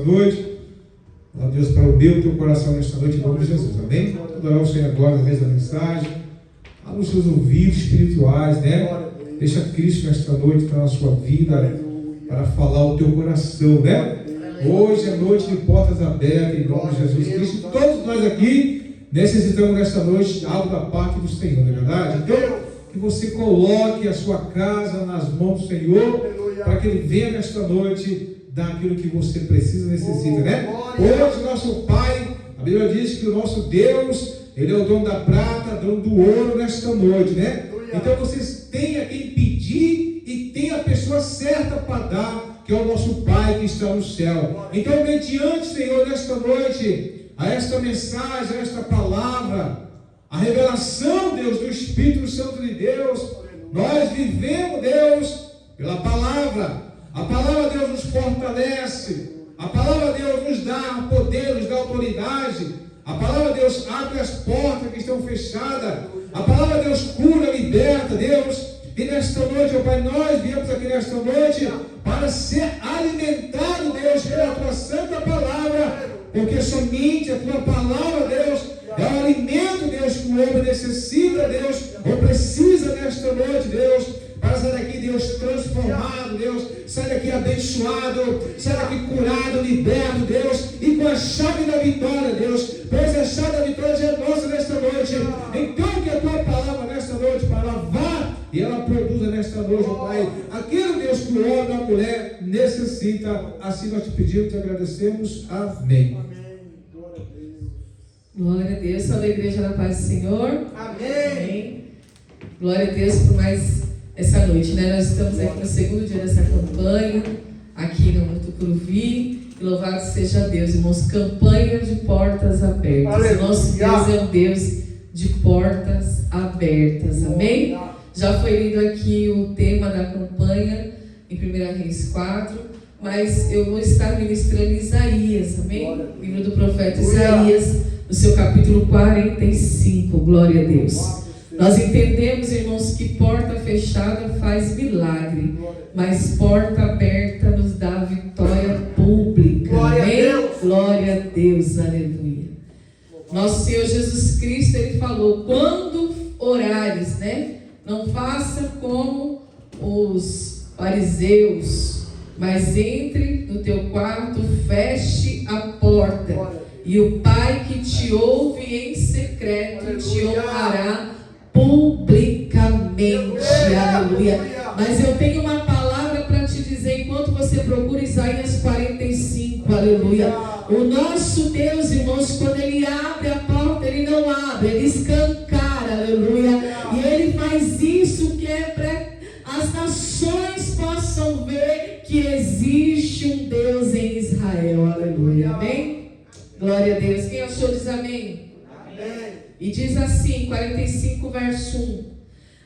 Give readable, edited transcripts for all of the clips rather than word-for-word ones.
Noite, ó Deus, para o meu e teu coração nesta noite, em nome de Jesus, amém? Adorar o Senhor agora, através da mensagem, abra os seus ouvidos espirituais, né? Deixa Cristo nesta noite estar na sua vida, para falar o teu coração, né? Hoje é noite de portas abertas, em nome de Jesus Cristo. Todos nós aqui necessitamos nesta noite algo da parte do Senhor, não é verdade? Então, que você coloque a sua casa nas mãos do Senhor, para que Ele venha nesta noite daquilo que você precisa, necessita, né? Hoje, nosso Pai, a Bíblia diz que o nosso Deus, Ele é o dono da prata, dono do ouro nesta noite, né? Então, vocês têm a quem pedir e tem a pessoa certa para dar, que é o nosso Pai que está no céu. Então, mediante, Senhor, nesta noite, a esta mensagem, a esta palavra, a revelação, Deus, do Espírito Santo de Deus, nós vivemos, Deus, pela palavra. A palavra de Deus nos fortalece, a palavra de Deus nos dá poder, nos dá autoridade, a palavra de Deus abre as portas que estão fechadas, a palavra de Deus cura, liberta, Deus. E nesta noite, ó Pai, nós viemos aqui nesta noite para ser alimentados, Deus, pela Tua Santa Palavra, porque somente a Tua Palavra, Deus, é o alimento, Deus, que o homem necessita, Deus, ou precisa nesta noite, Deus, para sair daqui, Deus, transformado, Deus, sai daqui abençoado, sai daqui curado, liberto, Deus, e com a chave da vitória, Deus, pois a chave da vitória já é nossa nesta noite. Então, que a Tua palavra nesta noite, para lavar, e ela produza nesta noite, ó Pai, aquilo, Deus, que o homem ou a mulher necessita. Assim nós te pedimos, te agradecemos. Amém. Glória a Deus, salve a igreja na paz do Senhor. Amém. Glória a Deus por mais essa noite, né? Nós estamos aqui no segundo dia dessa campanha, aqui no Tucuruvi. E louvado seja Deus, irmãos, campanha de portas abertas. Aleluia. Nosso Deus é um Deus de portas abertas, amém? Já foi lido aqui o tema da campanha em 1 Reis 4, mas eu vou estar ministrando Isaías, amém? Livro do profeta Isaías, no seu capítulo 45, glória a Deus. Nós entendemos, irmãos, que porta fechada faz milagre, mas porta aberta nos dá vitória pública, amém? Glória a Deus, aleluia. Nosso Senhor Jesus Cristo, Ele falou, quando orares, né? Não faça como os fariseus, mas entre no teu quarto, feche a porta, e o Pai que te ouve em secreto te honrará publicamente. Aleluia. Mas eu tenho uma palavra para te dizer enquanto você procura Isaías 45. Aleluia. O nosso Deus, irmãos, quando Ele abre a porta, Ele não abre, Ele escancara. Aleluia. E Ele faz isso que é para as nações possam ver que existe um Deus em Israel. Aleluia. Amém? Glória a Deus. Quem achou diz amém? Amém. E diz assim, 45 verso 1.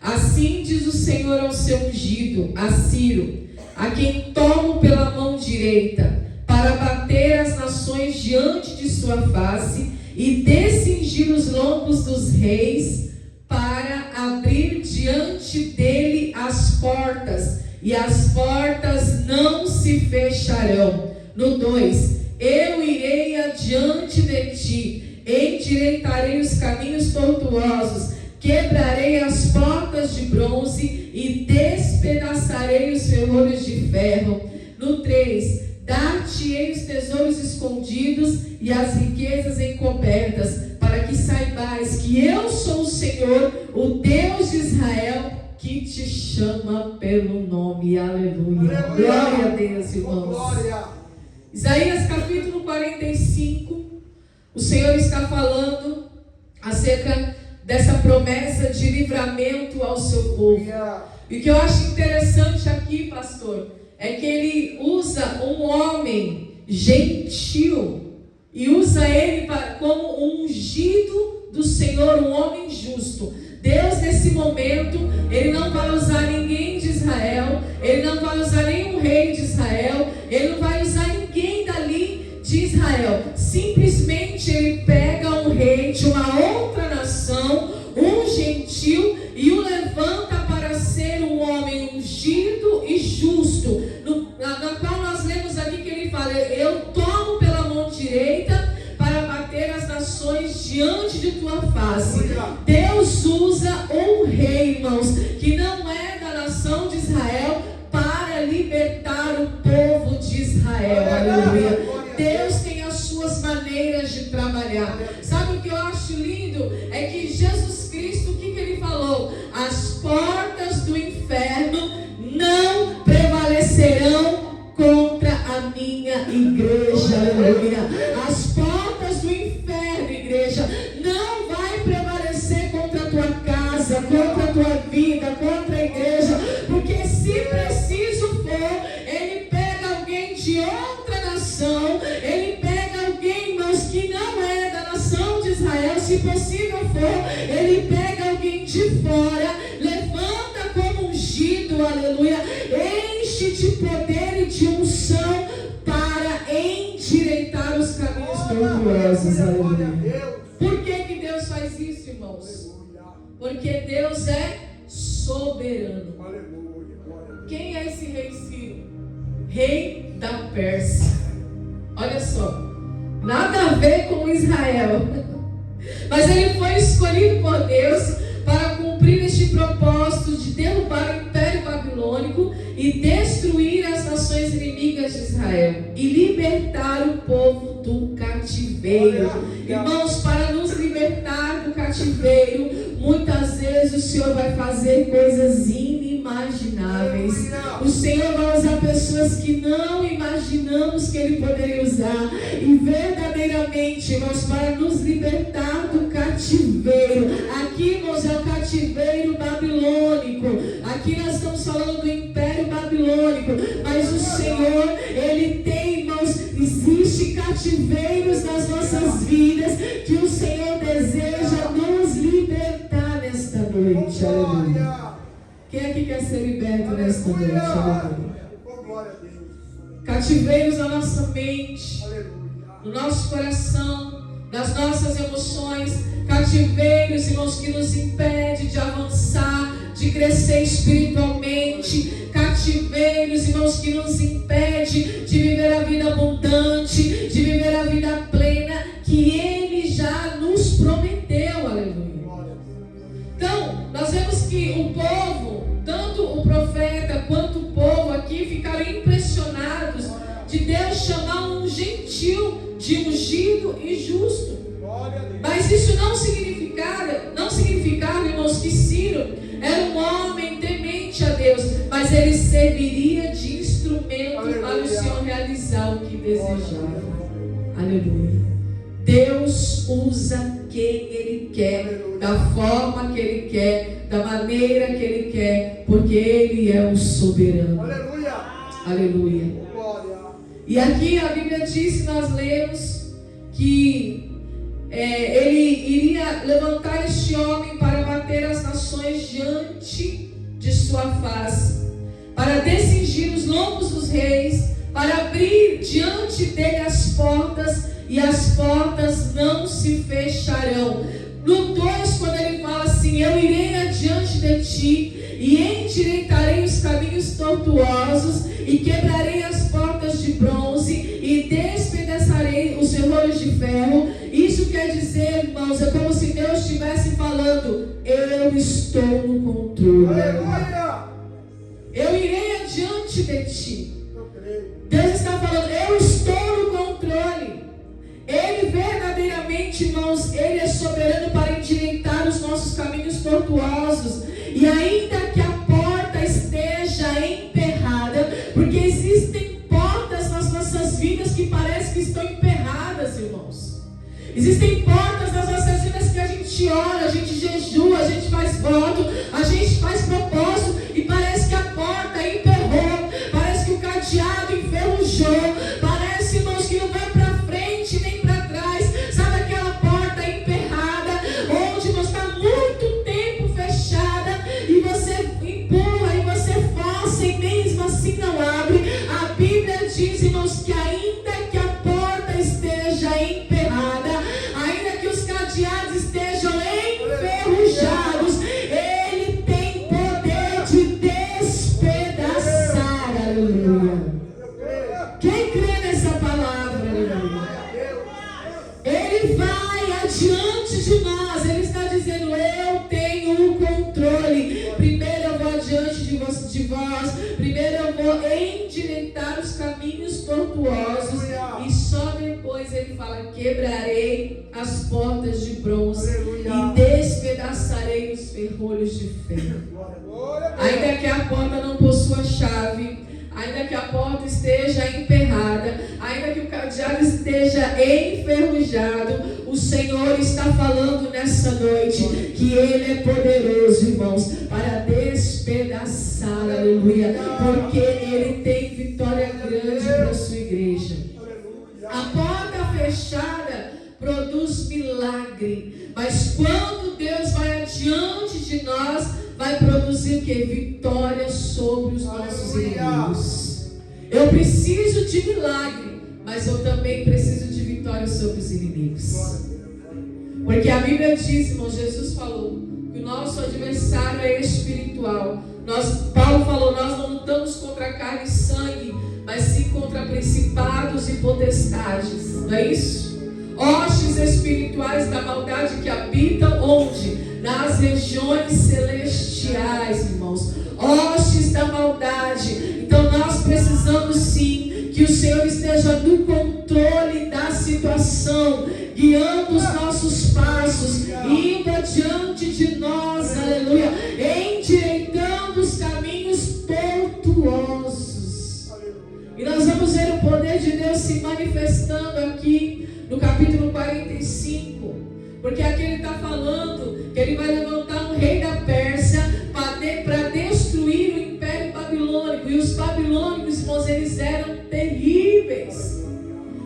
Assim diz o Senhor ao seu ungido, a Ciro, a quem tomo pela mão direita, para bater as nações diante de sua face e descingir os lombos dos reis, para abrir diante dele as portas, e as portas não se fecharão. No 2, eu irei adiante de ti, endireitarei os caminhos tortuosos, quebrarei as portas de bronze e despedaçarei os ferrolhos de ferro. No 3, dar-te-ei os tesouros escondidos e as riquezas encobertas, para que saibais que eu sou o Senhor, o Deus de Israel, que te chama pelo nome. Aleluia. Glória a Deus, irmãos. Isaías capítulo 45, o Senhor está falando acerca dessa promessa de livramento ao seu povo. E o que eu acho interessante aqui, pastor, é que ele usa um homem gentil e usa ele como um ungido do Senhor, um homem justo. Deus, nesse momento, Ele não vai usar ninguém de Israel, Ele não vai usar nenhum rei de Israel, Ele não vai usar ninguém dali de Israel. Simplesmente Ele pega um rei de uma outra nação, um gentil, e o levanta para ser um homem ungido e justo, na qual nós lemos aqui que Ele fala, eu tomo face. Deus usa um rei, irmãos, que não é da nação de Israel, para libertar o povo de Israel. Aleluia. Deus tem as suas maneiras de trabalhar. Sabe o que eu acho lindo? É que Jesus Cristo, o que ele falou? As portas do inferno não prevalecerão contra a minha igreja. Aleluia. As portas do inferno, igreja, não vai prevalecer contra a tua casa, contra a tua vida, contra a igreja, porque se preciso for, ele pega alguém de outra nação, ele pega alguém, irmãos, que não é da nação de Israel, se possível for, ele pega alguém de fora, levanta como ungido, aleluia, enche de poder e de unção para endireitar os caminhos tortuosos, aleluia. Por que Deus faz isso, irmãos? Porque Deus é soberano. Quem é esse rei Ciro? Rei da Pérsia. Olha só, nada a ver com Israel, mas ele foi escolhido por Deus para cumprir este propósito de derrubar o Império Babilônico e destruir as nações inimigas de Israel e libertar o povo do cativeiro. Irmãos, para nos libertar do cativeiro, muitas vezes o Senhor vai fazer coisas inimagináveis. O Senhor vai usar pessoas que não imaginamos que Ele poderia usar. E verdadeiramente, irmãos, para nos libertar do cativeiro. Aqui, irmãos, é o cativeiro babilônico. Aqui nós estamos falando do Império Babilônico. Mas o Senhor, Ele tem, irmãos, existe cativeiros nas nossas vidas que o Senhor deseja nos libertar nesta noite. Aleluia. Quem aqui quer ser liberto nesta noite? Aleluia. Cativeiros na nossa mente, no nosso coração, nas nossas emoções. Cativeiros, irmãos, que nos impede de avançar, de crescer espiritualmente. Cativeiros, irmãos, que nos impede de viver a vida abundante, de viver a vida plena que Ele já nos prometeu. Aleluia. Então, nós vemos que o povo, tanto o profeta quanto o povo aqui, ficaram impressionados de Deus chamar um gentil de ungido e justo. Mas isso não significava, irmãos, que Ciro era um homem temente a Deus, mas ele serviria de instrumento para o Senhor realizar o que desejava. Aleluia. Deus usa quem Ele quer, da forma que Ele quer, da maneira que Ele quer, porque Ele é o soberano. Aleluia. Aleluia. E aqui a Bíblia diz, nós lemos que Ele iria levantar este homem para bater as nações diante de sua face, para descingir os lombos dos reis, para abrir diante dele as portas, e as portas não se fecharão. No 2, quando ele fala assim: eu irei adiante de ti e endireitarei os caminhos tortuosos e quebrarei as portas de bronze e despedaçarei os ferrolhos de ferro. Isso quer dizer, irmãos, é como se Deus estivesse falando: eu estou no controle. Eu irei adiante de ti. Deus está falando: eu estou no controle. Ele verdadeiramente, irmãos, Ele é soberano para endireitar os nossos caminhos tortuosos. E ainda que a porta esteja emperrada, porque existem portas nas nossas vidas que parece que estão emperradas, irmãos. Existem portas nas nossas vidas que a gente ora, a gente jejua, a gente faz voto, a gente faz propósito e parece que a porta emperrou, parece que o cadeado enferrujou, parece, irmãos, que não vai para frente nem para trás. Sabe aquela porta emperrada, onde você está muito tempo fechada e você empurra e você força e mesmo assim não abre? A Bíblia diz, irmãos, que ainda que a porta esteja emperrada, ainda que os cadeados estejam enferrujados, Ele tem poder de despedaçar. Aleluia. Quem crê nessa palavra? Aleluia. Ele vai adiante de nós. Ele está tortuosos, e só depois ele fala: quebrarei as portas de bronze e despedaçarei os ferrolhos de ferro. Ainda que a porta não possua chave, ainda que a porta esteja emperrada, ainda que o cadeado esteja enferrujado, o Senhor está falando nessa noite que Ele é poderoso, irmãos, para despedaçar, aleluia, porque Ele tem vitória grande para a sua igreja. A porta fechada produz milagre, mas quando Deus vai adiante de nós, vai produzir o que? Vitória sobre os nossos inimigos. Eu preciso de milagre, mas eu também preciso de vitória sobre os inimigos. Porque a Bíblia diz, irmão, Jesus falou que o nosso adversário é espiritual. Paulo falou: nós não lutamos contra carne e sangue, mas sim contra principados e potestades. Não é isso? Hostes espirituais da maldade que habitam onde? Nas regiões celestiais, irmãos. Hostes da maldade. Então nós precisamos sim que o Senhor esteja no controle da situação, guiando os nossos passos, indo adiante de nós, aleluia, endireitando os caminhos tortuosos. E nós vamos ver o poder de Deus se manifestando aqui no capítulo 45, porque aqui ele está falando que ele vai levantar um rei da Pérsia para destruir o império babilônico. E os babilônicos, irmãos, eles eram terríveis,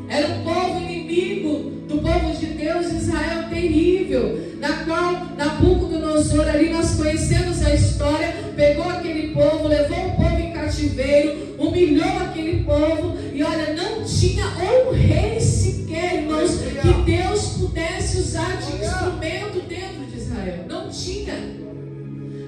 era um povo inimigo do povo de Deus, Israel, terrível, na qual Nabucodonosor, ali nós conhecemos a história, pegou aquele povo, levou o povo em cativeiro, humilhou aquele povo, e olha, não tinha um rei sequer, irmãos, que Deus pudesse usar de instrumento dentro de Israel. Não tinha.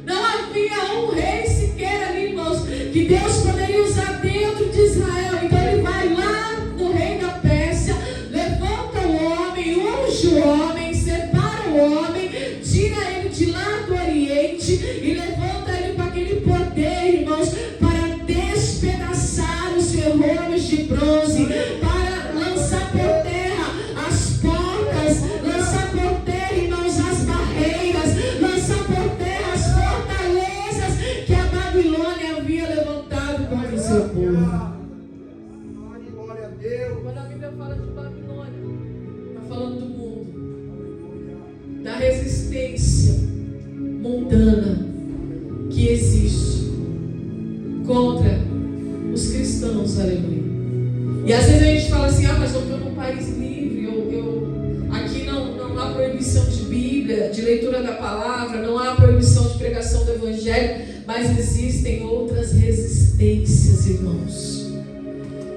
Não havia um rei sequer ali, irmãos, que Deus poderia usar dentro de Israel. Então ele vai lá no rei da Pérsia, levanta o homem, unge o homem, separa o homem, tira ele de lá do Oriente e levanta ele para aquele poder, irmãos, para despedaçar os ferrolhos de bronze, para lançar por terra as portas, lançar por terra, irmãos, as barreiras, lançar por terra as fortalezas que a Babilônia havia levantado contra o seu povo. Quando a Bíblia fala de Babilônia, está falando do mundo, da resistência mundana que existe contra os cristãos, aleluia. E às vezes a gente fala assim: mas eu estou num país livre, aqui não há proibição de Bíblia, de leitura da palavra, não há proibição de pregação do Evangelho, mas existem outras resistências, irmãos,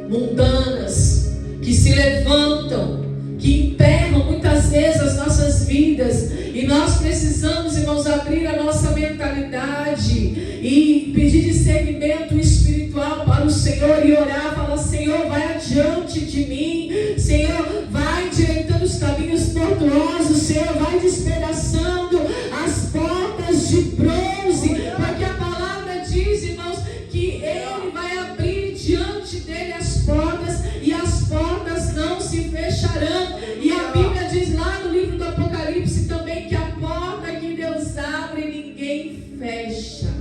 mundanas, que se levantam, que emperram muitas vezes as nossas vidas, e nós precisamos, irmãos, abrir a nossa mentalidade e pedir discernimento espiritual para o Senhor e orar, falar: Senhor, vai adiante de mim, Senhor, vai endireitando os caminhos tortuosos, Senhor, vai despedaçando as portas de bronze, porque a palavra diz, irmãos, que Ele vai abrir diante dele as portas, e as portas não se fecharão. E a Bíblia diz lá no livro do Apocalipse também que a porta que Deus abre, ninguém fecha.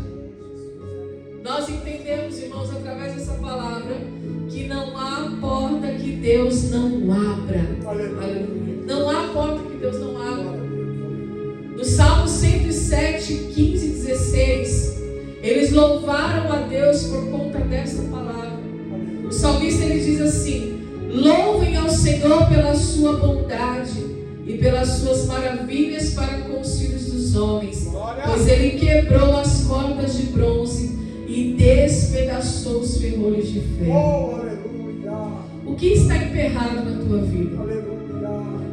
Nós entendemos, irmãos, através dessa palavra, que não há porta que Deus não abra. Aleluia. Não há porta que Deus não abra. No Salmo 107, 15 e 16, eles louvaram a Deus por conta dessa palavra. O salmista, ele diz assim: louvem ao Senhor pela sua bondade e pelas suas maravilhas para com os filhos dos homens, pois Ele quebrou as portas de bronze e despedaçou os ferrolhos de ferro. O que está emperrado na tua vida?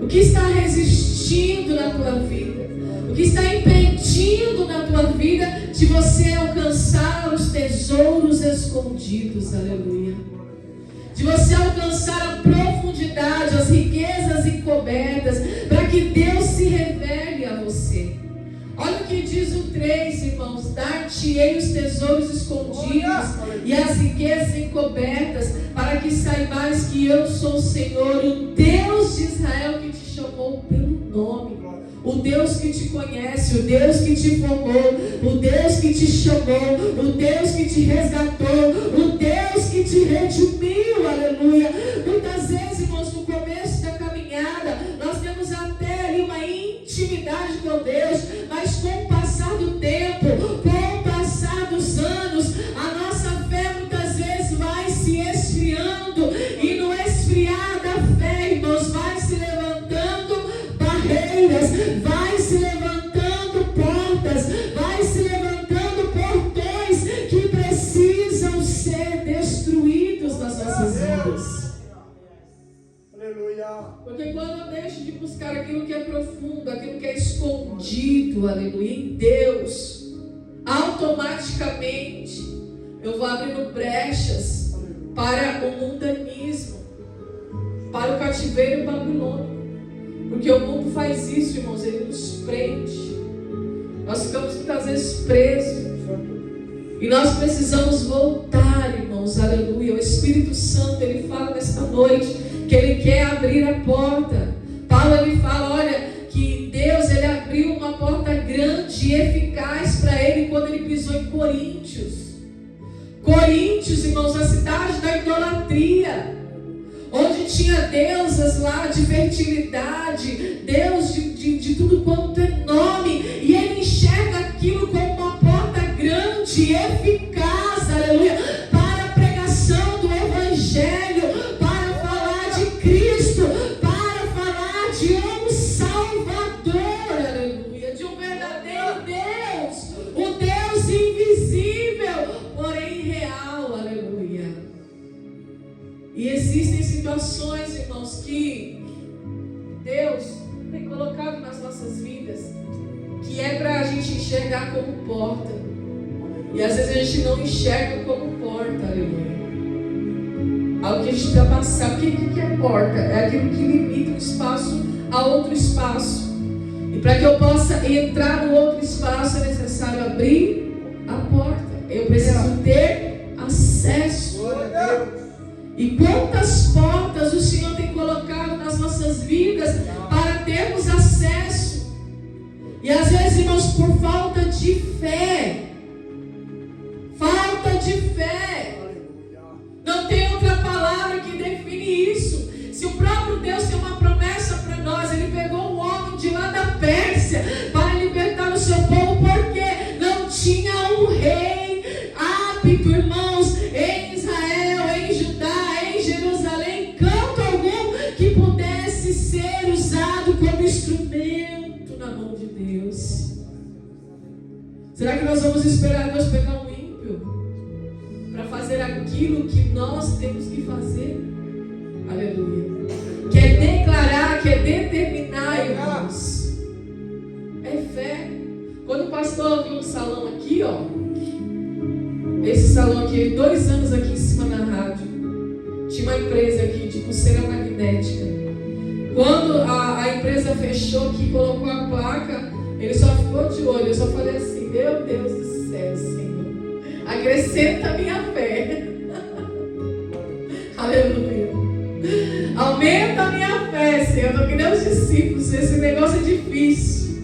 O que está resistindo na tua vida? O que está impedindo na tua vida de você alcançar os tesouros escondidos? Aleluia. De você alcançar a profundidade, as riquezas encobertas, para que Deus se revele a você. Olha o que diz o 3, irmãos: dar-te-ei os tesouros escondidos e as riquezas encobertas, para que saibais que eu sou o Senhor, o Deus de Israel que te chamou pelo nome. O Deus que te conhece, o Deus que te formou, o Deus que te chamou, o Deus que te resgatou, o Deus que te redimiu, aleluia. Muitas vezes, irmãos, no começo da caminhada, nós temos até ali uma intimidade com Deus, mas com o passar do tempo, com o passar dos anos, a nossa fé muitas vezes vai se esfriando, e no esfriar da fé, irmãos, vai se levantando barreiras, vai se levantando portas, vai se levantando portões que precisam ser destruídos nas nossas vidas. Aleluia. Porque quando eu deixo de buscar aquilo que é profundo, aquilo que é escondido, aleluia, em Deus, automaticamente eu vou abrindo brechas para o mundanismo, para o cativeiro babilônico. Porque o mundo faz isso, irmãos, ele nos prende. Nós ficamos muitas vezes presos. E nós precisamos voltar, irmãos, aleluia. O Espírito Santo, ele fala nesta noite que ele quer abrir a porta. Paulo, ele fala, olha, que Deus, ele abriu uma porta grande e eficaz para ele quando ele pisou em Coríntios. Coríntios, irmãos, a cidade da idolatria, onde tinha deusas lá de fertilidade, Deus de tudo quanto é nome, e ele enxerga aquilo como uma porta grande e eficaz, aleluia, para a pregação do Evangelho, para falar de Cristo, para falar de um Salvador, aleluia, de um verdadeiro Deus, o Deus invisível, porém real, aleluia. E existem situações, irmãos, que Deus tem colocado nas nossas vidas, que é para a gente enxergar como porta. E às vezes a gente não enxerga como porta, aleluia. Algo que a gente precisa passar. O que é porta? É aquilo que limita um espaço a outro espaço. E para que eu possa entrar no outro espaço é necessário abrir a porta. Eu preciso ter acesso. E quantas portas o Senhor tem colocado nas nossas vidas para termos acesso. E às vezes, irmãos, por falta de fé. Falta de fé. Não tem outra palavra que define isso. Se o próprio Deus tem uma promessa para nós, ele pegou um homem de lá da Pérsia para libertar o seu povo, porque não tinha um rei apto, irmãos, em Israel, em Judá, em Jerusalém, canto algum que pudesse ser usado como instrumento na mão de Deus. Será que nós vamos esperar Deus pegar um ímpio para fazer aquilo que nós temos que fazer? Aleluia. Quer declarar, quer determinar, irmãos. É fé. Quando o pastor viu um salão aqui, ó, esse salão aqui, 2 anos aqui em cima na rádio, tinha uma empresa aqui de pulseira magnética. Quando a empresa fechou aqui, colocou a placa, ele só ficou de olho. Eu só falei assim: meu Deus do céu, Senhor, acrescenta a minha fé. Aleluia. Aumenta a minha fé, Senhor. Eu estou que nem os discípulos. Esse negócio é difícil.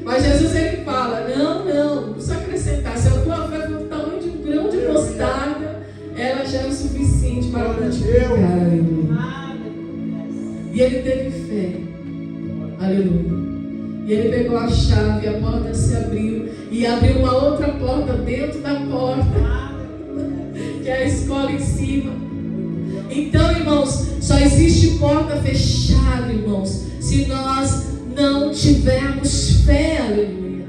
Mas Jesus, ele fala: não precisa acrescentar. Se a tua fé for do tamanho de um grão de mostarda, ela já é o suficiente para multiplicar. Aleluia. E ele teve fé. Aleluia. E ele pegou a chave, a porta se abriu, e abriu uma outra porta dentro da porta, que é a escola em cima. Então, irmãos, só existe porta fechada, irmãos, se nós não tivermos fé. Aleluia.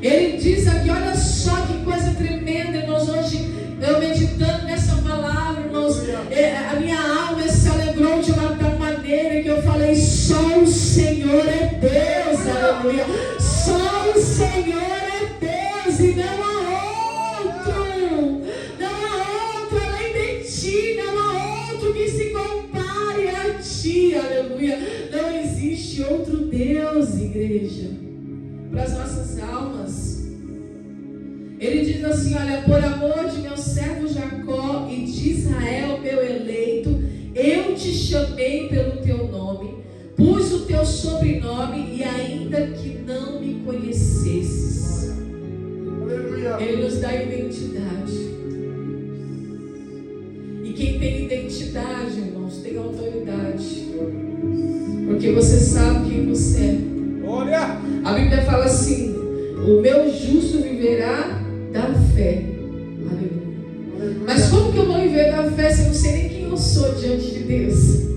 Ele diz aqui, olha só que coisa tremenda, irmãos. Hoje eu meditando nessa palavra, irmãos, a minha alma se alegrou de uma tal maneira que eu falei: só o Senhor é Deus. Aleluia. Só o Senhor é Deus e não há outro. Não há outro além de ti. Não há outro que se compare a ti. Aleluia. Não existe outro Deus, igreja, para as nossas almas. Ele diz assim: olha, por amor de meu servo Jacó e de Israel, meu eleito, Eu te chamei pelo teu nome, pus o teu sobrenome, e ainda que não me conhecesses. Aleluia. Ele nos dá identidade. E quem tem identidade, irmãos, tem autoridade. Porque você sabe quem você é. Olha. A Bíblia fala assim: o meu justo viverá da fé. Aleluia. Mas como que eu vou viver da fé se eu não sei nem quem eu sou diante de Deus?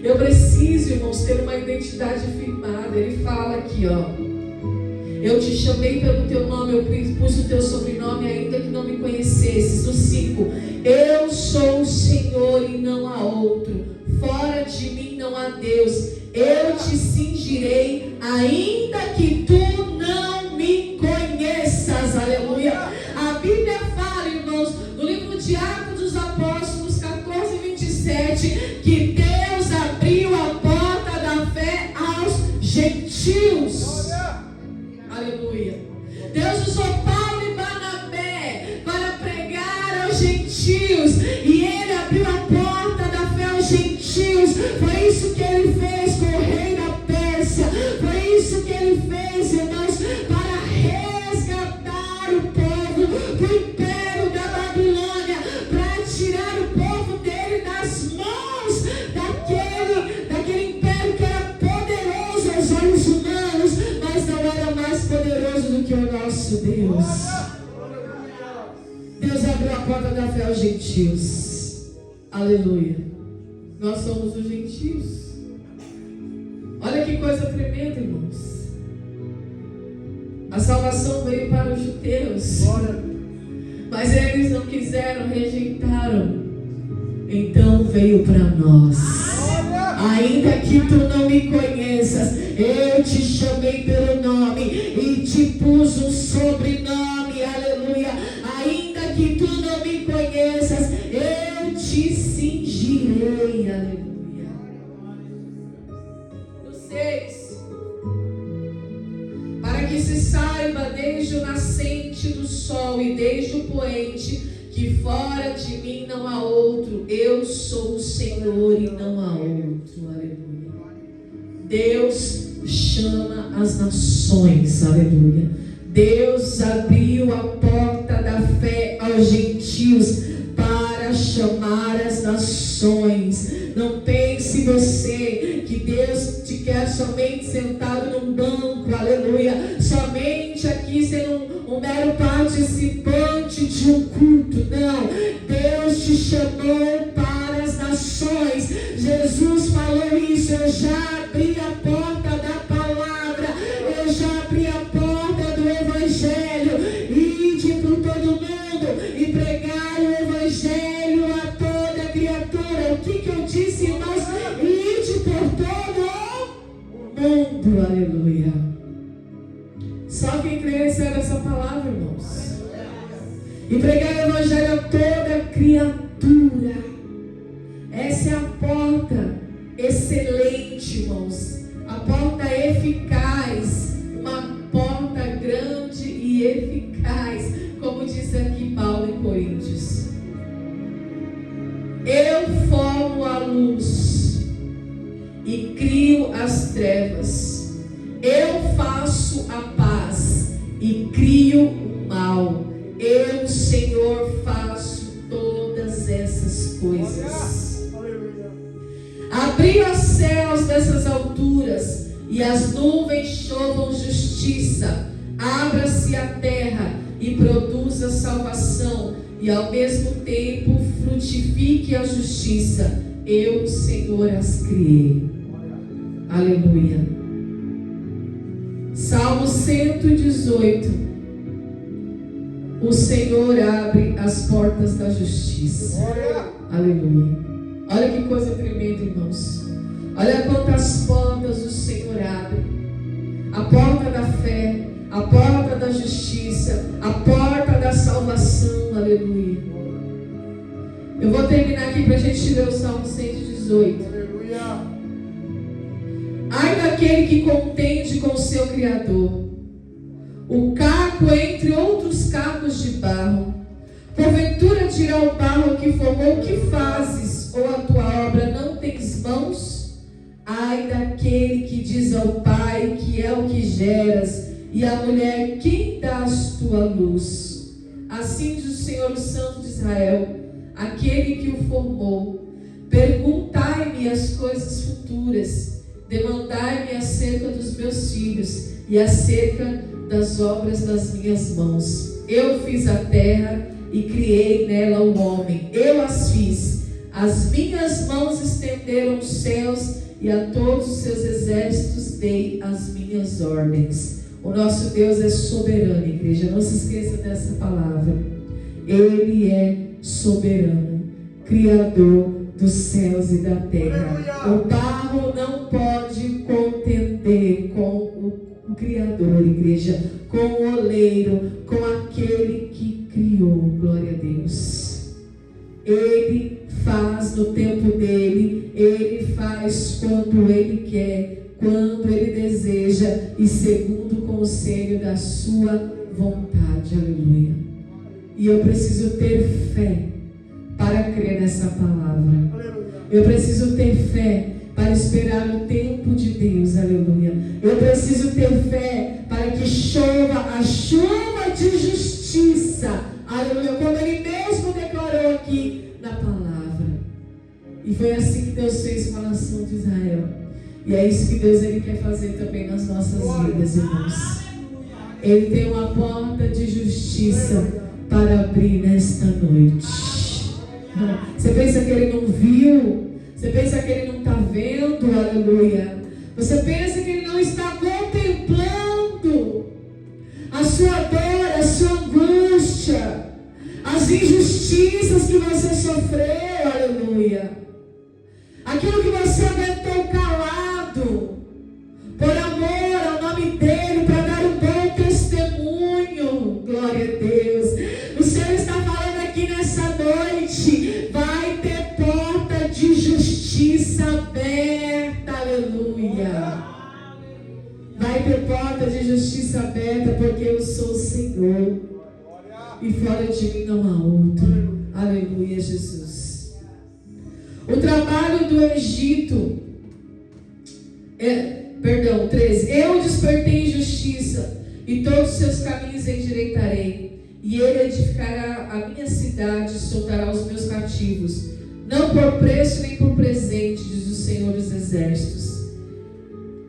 Eu preciso, irmãos, ter uma identidade firmada. Ele fala aqui, ó: eu te chamei pelo teu nome, eu pus o teu sobrenome, ainda que não me conhecesses. O 5: eu sou o Senhor e não há outro, fora de mim não há Deus. Eu te cingirei, ainda que tu não me conheças. Aleluia. A Bíblia fala, irmãos, no livro de Atos dos Apóstolos 14:27, que Deus abriu a porta da fé aos gentios. Aleluia. Deus usou Paulo e Barnabé para pregar aos gentios, e ele abriu a porta da fé aos gentios. Foi isso que ele fez com o rei da Pérsia. Foi isso que ele fez, irmãos, para resgatar o povo do império da Babilônia, para tirar o povo dele das mãos daquele império que era poderoso aos olhos humanos, mas não era mais poderoso do que o nosso Deus. Deus abriu a porta da fé aos gentios. Aleluia. Nós somos os gentios. Olha que coisa tremenda, irmãos. A salvação veio para os judeus, mas eles não quiseram, rejeitaram. Então veio para nós. Ainda que tu não me conheças, eu te chamei pelo nome e te pus um sobrenome. Aleluia. Ainda que tu não me conheças, eu te cingirei. Aleluia. No 6: para que se saiba desde o nascente do sol e desde o poente, que fora de mim não há outro. Eu sou o Senhor e não há outro. Aleluia. Deus chama as nações. Aleluia. Deus abriu a porta da fé aos gentios para chamar as nações. Não pense você que Deus te quer somente sentado num banco, aleluia, somente aqui sendo um mero participante de um culto. Não, Deus te chamou para as nações. Jesus falou isso: eu já abri a porta da palavra, eu já abri a porta do evangelho. Ide por todo mundo e pregai o evangelho a toda criatura. O que eu disse, irmãos? Ide por todo o mundo. Aleluia. Só quem crê recebe essa palavra, irmãos. E pregar o evangelho a toda criatura. Essa é a porta excelente, irmãos. A porta eficaz. Uma porta grande e eficaz, como diz aqui Paulo em Coríntios. Eu formo a luz e crio as trevas. Eu faço a paz e crio o mal. Eu, Senhor, faço todas essas coisas. Abri os céus dessas alturas e as nuvens chovam justiça. Abra-se a terra e produza salvação, e ao mesmo tempo frutifique a justiça. Eu, Senhor, as criei. Aleluia. Salmo 118. O Senhor abre as portas da justiça. Aleluia. Olha que coisa tremenda, irmãos. Olha quantas portas o Senhor abre. A porta da fé, a porta da justiça, a porta da salvação. Aleluia. Eu vou terminar aqui para a gente ler o Salmo 118. Aleluia. Ai daquele que contende com o seu Criador, o caco entre outros cacos de barro, Porventura dirá o barro que formou: que fazes? Ou a tua obra não tens mãos? Ai daquele que diz ao pai, que é o que geras, e à mulher, quem dás tua luz? Assim diz o Senhor, o Santo de Israel, aquele que o formou: perguntai-me as coisas futuras, demandai-me acerca dos meus filhos e acerca das obras das minhas mãos. Eu fiz a terra e criei nela o homem, eu as fiz. As minhas mãos estenderam os céus, e a todos os seus exércitos dei as minhas ordens. O nosso Deus é soberano, igreja, não se esqueça dessa palavra. Ele é soberano, Criador dos céus e da terra. O barro não pode contender com o Criador, igreja, com o oleiro, com aquele que criou. Glória a Deus. Ele faz no tempo dele, ele faz quando ele quer, quando ele deseja e segundo o conselho da sua vontade. Aleluia. E eu preciso ter fé para crer nessa palavra. Eu preciso ter fé para esperar o tempo de Deus. Aleluia. Eu preciso ter fé para que chova a chuva de justiça. Aleluia. Como ele mesmo declarou aqui na palavra. E foi assim que Deus fez com a nação de Israel. E é isso que Deus ele quer fazer também nas nossas vidas, irmãos. Ele tem uma porta de justiça para abrir nesta noite. Você pensa que ele não viu? Você pensa que ele não está vendo? Aleluia. Você pensa que ele não está contemplando a sua dor, a sua angústia, as injustiças que você sofreu? Aleluia. Aquilo que você aguentou calado, por amor ao nome dele, para dar um bom testemunho. Glória a Deus. O Senhor está falando aqui nessa noite: vai ter porta de justiça aberta. Aleluia. Vai ter porta de justiça aberta, porque eu sou o Senhor e fora de mim não há outro. Aleluia, Jesus. O trabalho do Egito, 13. Eu despertei em justiça, e todos os seus caminhos endireitarei. E ele edificará a minha cidade, e soltará os meus cativos, não por preço nem por presente, diz o Senhor dos Exércitos.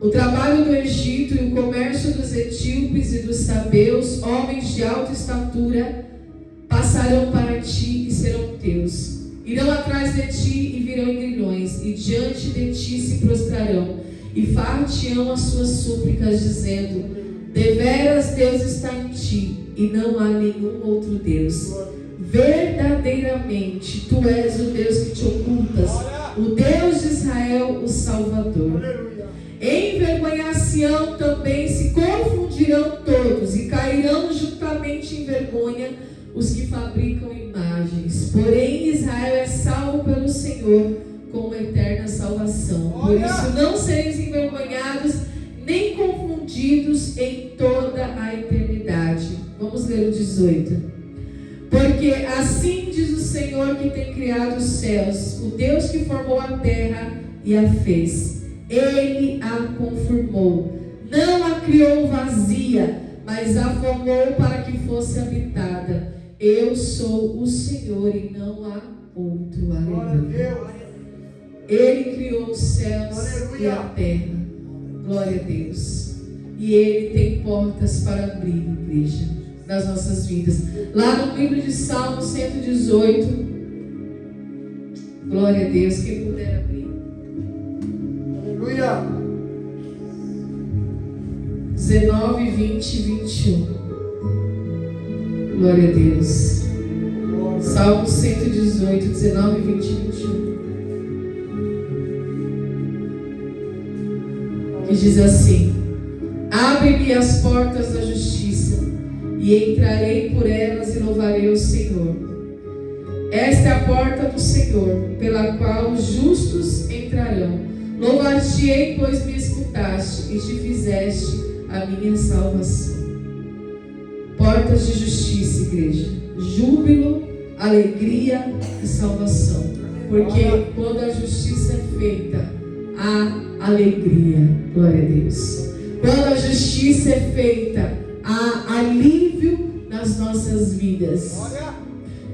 O trabalho do Egito e o comércio dos etíopes e dos sabeus, homens de alta estatura, passarão para ti e serão teus. Irão atrás de ti e virão em grilhões, e diante de ti se prostrarão, e far-te-ão as suas súplicas, dizendo: deveras Deus está em ti, e não há nenhum outro Deus. Verdadeiramente, tu és o Deus que te ocultas, o Deus de Israel, o Salvador. Envergonhar-se-ão também, se confundirão todos, e cairão juntamente em vergonha os que fabricam imagens. Porém, Israel é salvo pelo Senhor com uma eterna salvação. Por isso, não sereis envergonhados, nem confundidos em toda a eternidade. Vamos ler o 18. Porque assim diz o Senhor que tem criado os céus, o Deus que formou a terra e a fez. Ele a conformou, não a criou vazia, mas a formou para que fosse habitada. Eu sou o Senhor e não há outro. Aleluia. Ele criou os céus e a terra. Glória a Deus. E Ele tem portas para abrir, igreja, nas nossas vidas. Lá no livro de Salmo 118. Glória a Deus. Quem puder abrir. Aleluia. 19, 20 e 21. Glória a Deus. Salmo 118, 19, 20 e 21. Que diz assim: abre-me as portas da justiça, e entrarei por elas e louvarei o Senhor. Esta é a porta do Senhor, pela qual os justos entrarão. Louvar-te-ei, pois me escutaste, e te fizeste a minha salvação. Portas de justiça, igreja. Júbilo alegria e salvação. Porque quando a justiça é feita, há alegria. Glória a Deus. Quando a justiça é feita, há alívio nas nossas vidas.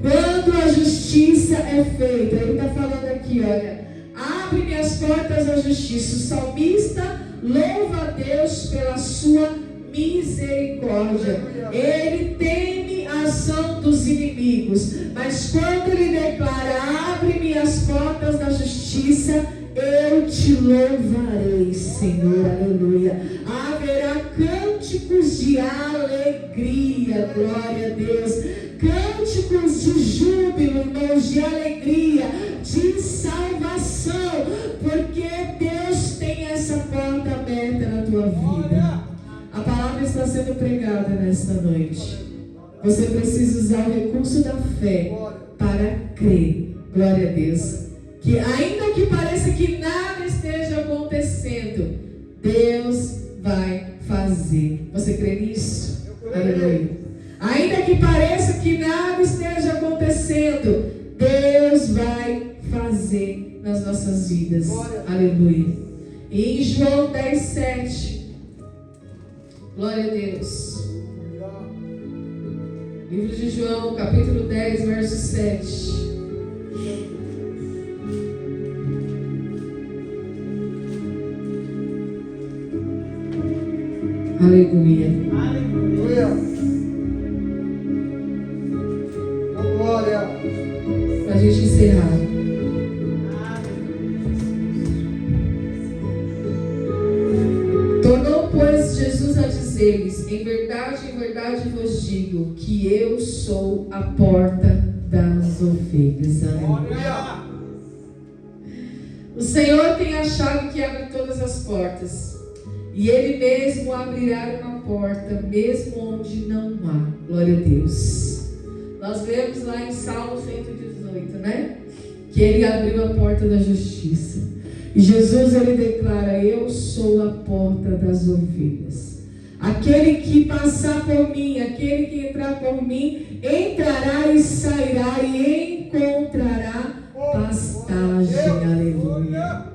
Quando a justiça é feita, ele está falando aqui, olha, abre-me as portas da justiça. O salmista louva a Deus pela sua misericórdia. Ele teme a ação dos inimigos, mas quando ele declara, abre-me as portas da justiça, eu te louvarei, Senhor, aleluia. Haverá cânticos de alegria, glória a Deus, cânticos de júbilo, irmãos, de alegria, de salvação, porque Deus tem essa porta aberta na tua vida. A palavra está sendo pregada nesta noite. Você precisa usar o recurso da fé para crer, glória a Deus, que ainda que pareça que nada esteja acontecendo, Deus vai fazer. Você crê nisso? Aleluia. Ainda que pareça que nada esteja acontecendo, Deus vai fazer nas nossas vidas. Aleluia. E em João 10:7, glória a Deus. Livro de João, capítulo 10, verso 7. Aleluia. Aleluia. Glória. Para a gente encerrar. Tornou, pois, Jesus a dizer-lhes: em verdade vos digo que eu sou a porta das ovelhas. Aleluia. O Senhor tem a chave que abre todas as portas. E Ele mesmo abrirá uma porta, mesmo onde não há. Glória a Deus. Nós vemos lá em Salmo 118, né? Que Ele abriu a porta da justiça. E Jesus, Ele declara: eu sou a porta das ovelhas. Aquele que passar por mim, aquele que entrar por mim, entrará e sairá e encontrará pastagem. Aleluia.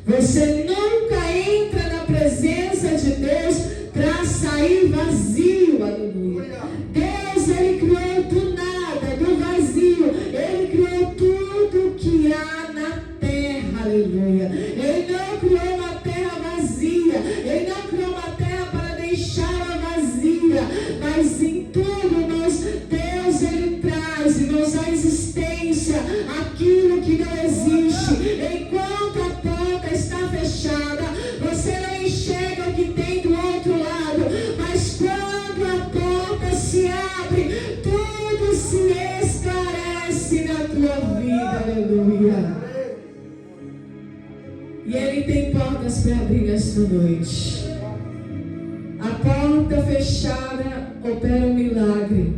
Você nunca entra na presença de Deus para sair vazio, aleluia. Deus, Ele criou do nada, do vazio. Ele criou tudo que há na terra, aleluia. Ele não criou uma terra vazia. Ele não criou uma terra para deixá-la vazia. Mas em tudo, irmãos, Deus, Ele traz, irmãos, à existência aquilo que não existe. Enquanto a porta está fechada, você não enxerga o que tem do outro lado, mas quando a porta se abre, tudo se esclarece na tua vida, aleluia. E Ele tem portas para abrir nesta noite. A porta fechada opera um milagre,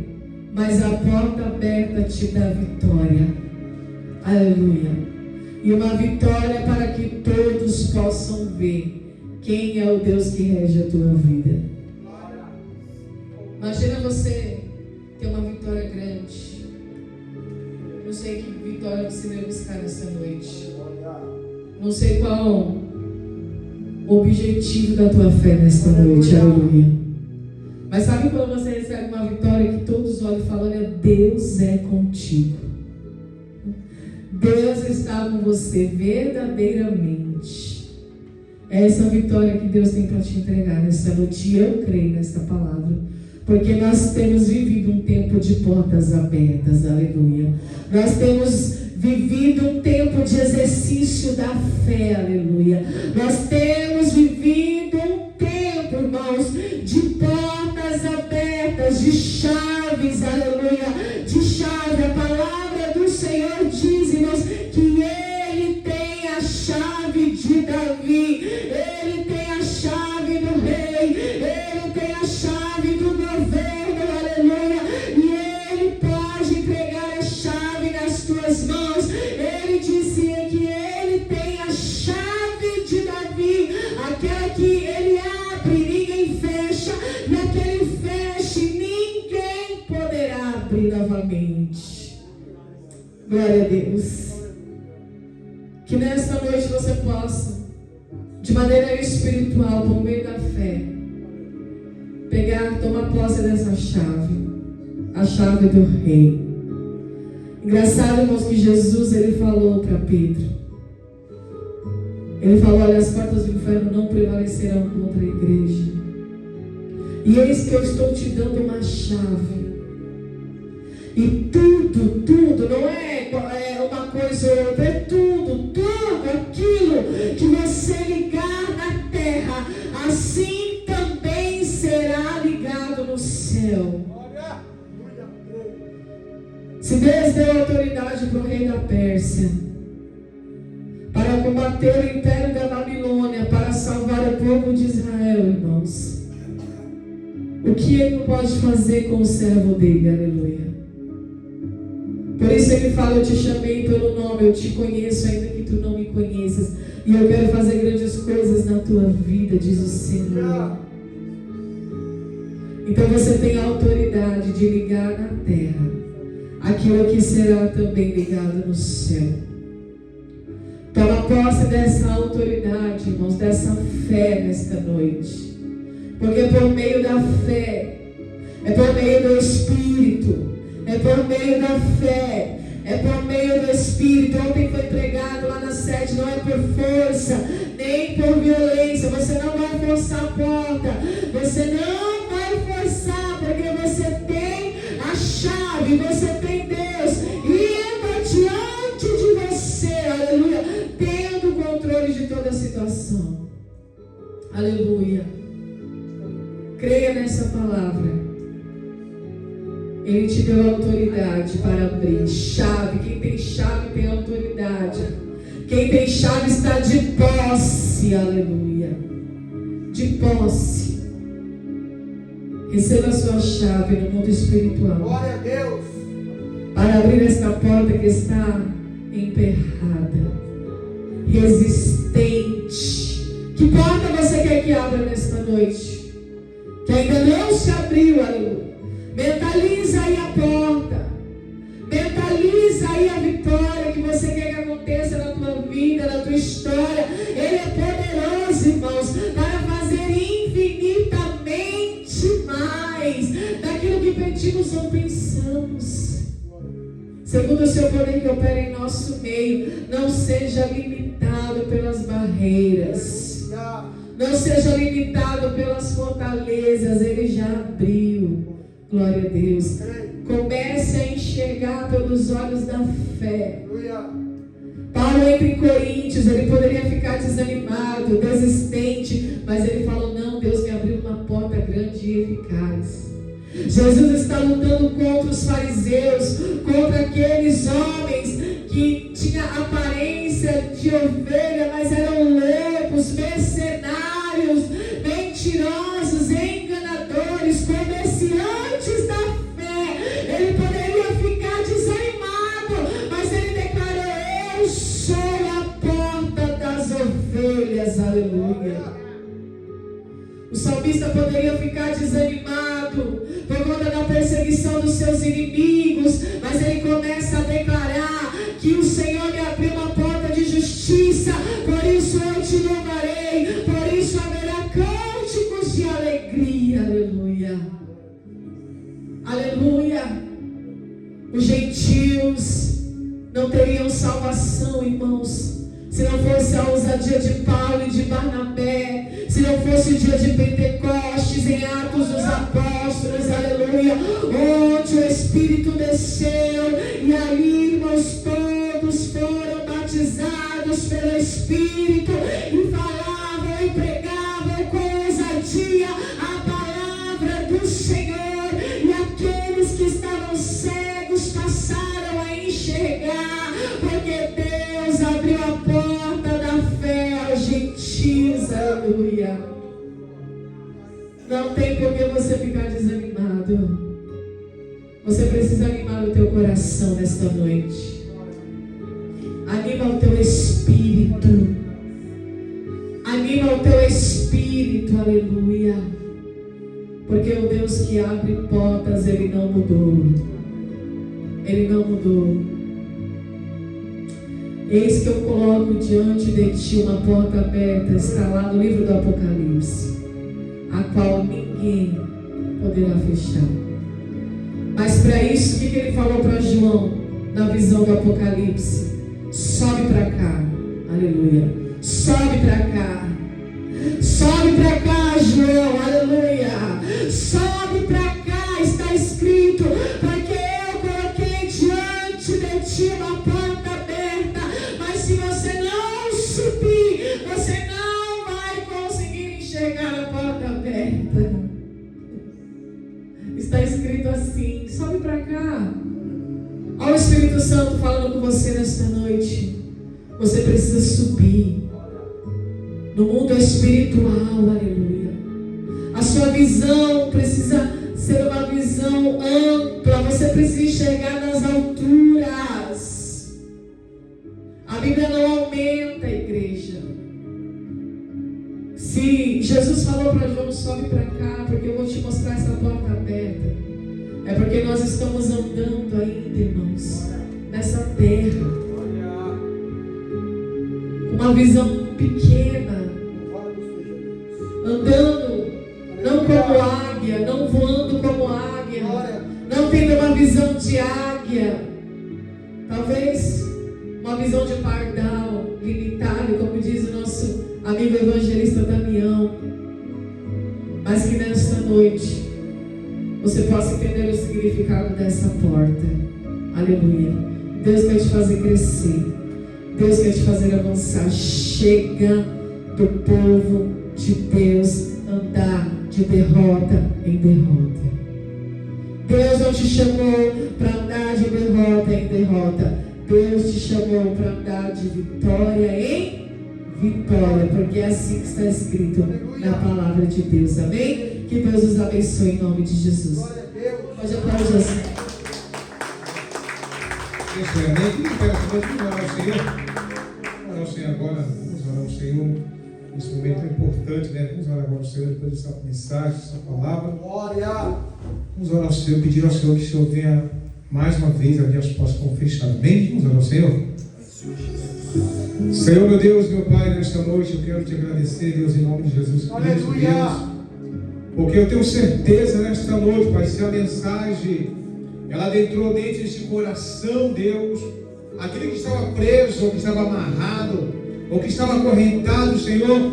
mas a porta aberta te dá vitória, aleluia. E uma vitória para que todos possam ver quem é o Deus que rege a tua vida. Imagina você ter uma vitória grande. Não sei que vitória você vai buscar nessa noite. Não sei qual o objetivo da tua fé nesta noite. Aleluia. Mas sabe quando você recebe uma vitória que todos olham e falam: olha, Deus é contigo. Deus está com você verdadeiramente. É essa vitória que Deus tem para te entregar nesta noite. E eu creio nesta palavra, porque nós temos vivido um tempo de portas abertas, aleluia. Nós temos vivido um tempo de exercício da fé, aleluia. Nós temos vivido um tempo, irmãos, de portas abertas, de chaves, aleluia, de chave. A palavra do Senhor diz, irmãos, que Ele tem a chave de Davi, Ele tem a chave do rei, Ele tem a chave do governo, aleluia. E Ele pode entregar a chave nas tuas mãos. Ele disse que Ele tem a chave de Davi, aquela que Ele abre, ninguém fecha, e aquele fecha, ninguém poderá abrir novamente. Glória a Deus. Que nesta noite você possa, de maneira espiritual, por meio da fé, tomar posse dessa chave, a chave do reino. Engraçado, irmãos, que Jesus, ele falou para Pedro, ele falou: olha, as portas do inferno não prevalecerão contra a igreja. E eis que eu estou te dando uma chave. E tudo, não é uma coisa ou outra, é tudo aquilo que você ligar na terra, assim também será ligado no céu. Se Deus deu autoridade para o rei da Pérsia, para combater o império da Babilônia, para salvar o povo de Israel, irmãos, o que ele não pode fazer com o servo dele? Aleluia. Por isso ele fala: eu te chamei pelo nome, eu te conheço ainda que tu não me conheças, e eu quero fazer grandes coisas na tua vida, diz o Senhor. Então você tem a autoridade de ligar na terra aquilo que será também ligado no céu. Toma posse dessa autoridade, irmãos, dessa fé nesta noite, porque por meio da fé, é por meio do Espírito, é por meio da fé, é por meio do Espírito. Ontem foi pregado lá na sede: não é por força, nem por violência. Você não vai forçar a porta, você não vai forçar, porque você tem a chave, você tem Deus, e anda diante de você, aleluia, tendo o controle de toda a situação. Aleluia. Creia nessa palavra. Ele te deu autoridade para abrir. Chave. Quem tem chave tem autoridade. Quem tem chave está de posse. Aleluia. De posse. Receba a sua chave no mundo espiritual. Glória a Deus. Para abrir esta porta que está emperrada, resistente. Que porta você quer que abra nesta noite? Que ainda não se abriu, aleluia. Mentaliza aí a porta. Mentaliza aí a vitória que você quer que aconteça na tua vida, na tua história. Ele é poderoso, irmãos, para fazer infinitamente mais daquilo que pedimos ou pensamos, segundo o seu poder que opera em nosso meio. Não seja limitado pelas barreiras, não seja limitado pelas fortalezas. Ele já abriu. Glória a Deus. Comece a enxergar pelos olhos da fé. Paulo entra em Coríntios, ele poderia ficar desanimado, desistente, mas ele falou: não, Deus me abriu uma porta grande e eficaz. Jesus está lutando contra os fariseus, contra aqueles homens que tinham aparência de ovelha, mas eram lobos, mercenários, mentirosos, enganadores, comerciantes da fé. Ele poderia ficar desanimado, mas ele declarou: eu sou a porta das ovelhas. Aleluia. O salmista poderia ficar desanimado por conta da perseguição dos seus inimigos, mas ele começa a declarar que o Senhor me abriu uma porta de justiça, por isso eu te louvarei, por isso haverá cânticos de alegria. Aleluia. Aleluia. Os gentios não teriam salvação, irmãos, se não fosse a ousadia de Paulo e de Barnabé, se não fosse o dia de Pentecostes, em Atos dos Apóstolos, aleluia, onde o Espírito desceu, e ali, irmãos, todos foram batizados pelo Espírito, e falavam e pregavam com ousadia a palavra do Senhor, e aqueles que estavam cegos passaram a enxergar, porque Deus abriu a porta da fé aos gentios. Aleluia. Não tem por que você ficar desanimado. Você precisa animar o teu coração nesta noite. Anima o teu espírito. Anima o teu espírito. Aleluia. Porque o Deus que abre portas, Ele não mudou. Ele não mudou. Eis que eu coloco diante de ti uma porta aberta, está lá no livro do Apocalipse, a qual ninguém poderá fechar. Mas para isso, o que ele falou para João na visão do Apocalipse? Sobe para cá, aleluia, sobe para cá, sobe para cá, João, aleluia, sobe para cá, está escrito, porque eu coloquei diante de ti uma porta aberta, mas se você não subir, você não vai conseguir enxergar a porta aberta. Está escrito assim, sobe para cá. Olha o Espírito Santo falando com você nesta noite. Você precisa subir no mundo espiritual, aleluia. A sua visão precisa ser uma visão ampla. Você precisa enxergar nas alturas. A Bíblia não aumenta a igreja. Se Jesus falou para João, sobe para cá, porque eu vou te mostrar essa porta aberta, é porque nós estamos andando ainda, irmãos, nessa terra, com uma visão pequena, andando não como águia, não voando como águia, não tendo uma visão de águia, talvez uma visão de pardal, limitada, como diz o nosso amigo evangelista Damião, mas que nesta noite você possa entender o significado dessa porta. Aleluia. Deus quer te fazer crescer, Deus quer te fazer avançar. Chega do povo de Deus andar de derrota em derrota. Deus não te chamou para andar de derrota em derrota. Deus te chamou para andar de vitória em vitória, porque é assim que está escrito na palavra de Deus. Amém? Que Deus nos abençoe em nome de Jesus. Pode aplaudir assim. Isso é amém. Que quero saber de orar ao Senhor. Vamos orar ao Senhor agora. Vamos orar ao Senhor nesse momento importante, né? Vamos orar agora ao Senhor depois dessa mensagem, dessa palavra. Vamos orar ao Senhor, pedir ao Senhor que o Senhor venha mais uma vez abrir as portas com fechado. Amém? Vamos orar ao Senhor. Senhor, meu Deus, meu Pai, nesta noite eu quero te agradecer, Deus, em nome de Jesus Cristo, Deus, porque eu tenho certeza nesta noite, Pai, se a mensagem ela adentrou dentro deste coração, Deus, aquele que estava preso, ou que estava amarrado, ou que estava acorrentado, Senhor,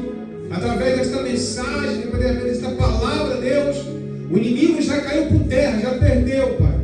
através desta mensagem, através desta palavra, Deus, o inimigo já caiu por terra, já perdeu, Pai.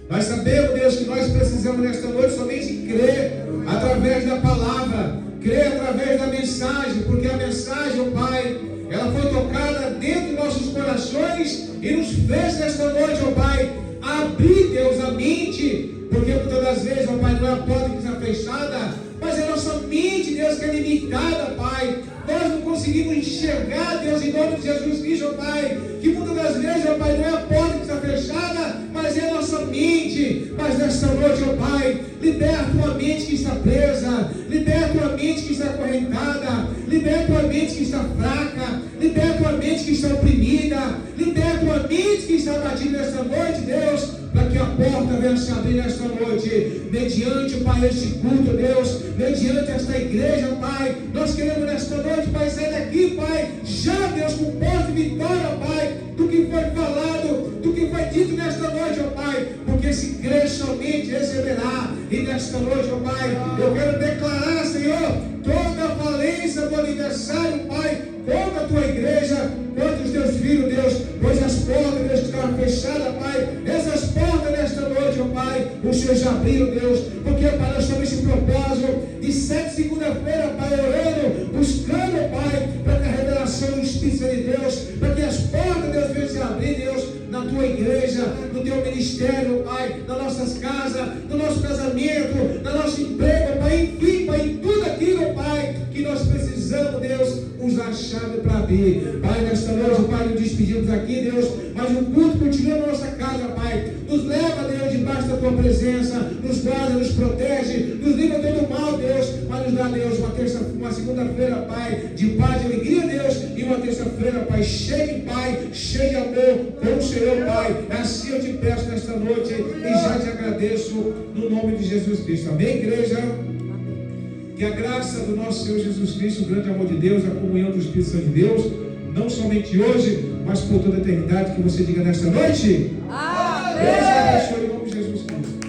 Nós sabemos, Deus, que nós precisamos nesta noite somente crer através da palavra, crer através da mensagem, porque a mensagem, ó Pai, ela foi tocada dentro de nossos corações e nos fez nesta noite, ó Pai, abrir, Deus, a mente, porque muitas das vezes, ó Pai, não é a porta que está fechada, mas é a nossa mente, Deus, que é limitada, Pai. Nós não conseguimos enxergar, Deus, em nome de Jesus Cristo, ó Pai, que muitas das vezes, ó Pai, não é a porta que está fechada, mas é a nossa mente. Mas nesta noite, ó Pai, liberta a mente que está presa, liberta a mente que está acorrentada, liberta a mente que está fraca, liberta a mente que está oprimida, liberta a mente que está abatida nesta noite, Deus, para que a porta venha se abrir nesta noite, mediante, Pai, este culto, Deus, mediante esta igreja, Pai. Nós queremos nesta noite, Pai, sair daqui, Pai, já, Deus, com porta de vitória, Pai, do que foi falado, do que foi dito nesta noite, ó Pai, porque se crer somente receberá. E nesta noite, ó Pai, eu quero declarar, Senhor, toda a falência do aniversário, Pai, contra a tua igreja, contra os teus filhos, Deus, pois as portas, Deus, que estavam fechadas, Pai, essas portas nesta noite, ó Pai, o Senhor já abriu, Deus, porque, Pai, nós temos esse propósito de 7 segunda-feira, Pai, orando, buscando, Pai, para que a revelação do Espírito de Deus, para que as portas, Deus, venham se abrir, Deus, na tua igreja, no teu ministério, Pai, nas nossas casas, no nosso casamento, no nosso emprego, Pai, enfim, Pai, em tudo aquilo, Pai, que nós precisamos, Deus, usar a chave para abrir. Pai, nesta noite, Pai, nos despedimos aqui, Deus, mas o culto continua na nossa casa, Pai. Nos leva, Deus, debaixo da tua presença, nos guarda, nos protege, nos livra de todo mal, Deus, mas nos dá, Deus, uma segunda-feira, Pai, de paz e alegria, Deus, e uma terça-feira, Pai, cheia de paz, cheia de amor com o Senhor, Pai. Assim eu te peço nesta noite e já te agradeço no nome de Jesus Cristo. Amém, igreja? Que a graça do nosso Senhor Jesus Cristo, o grande amor de Deus, a comunhão do Espírito Santo de Deus, não somente hoje, mas por toda a eternidade, que você diga nesta noite. Amém. Deus te abençoe em nome de Jesus Cristo.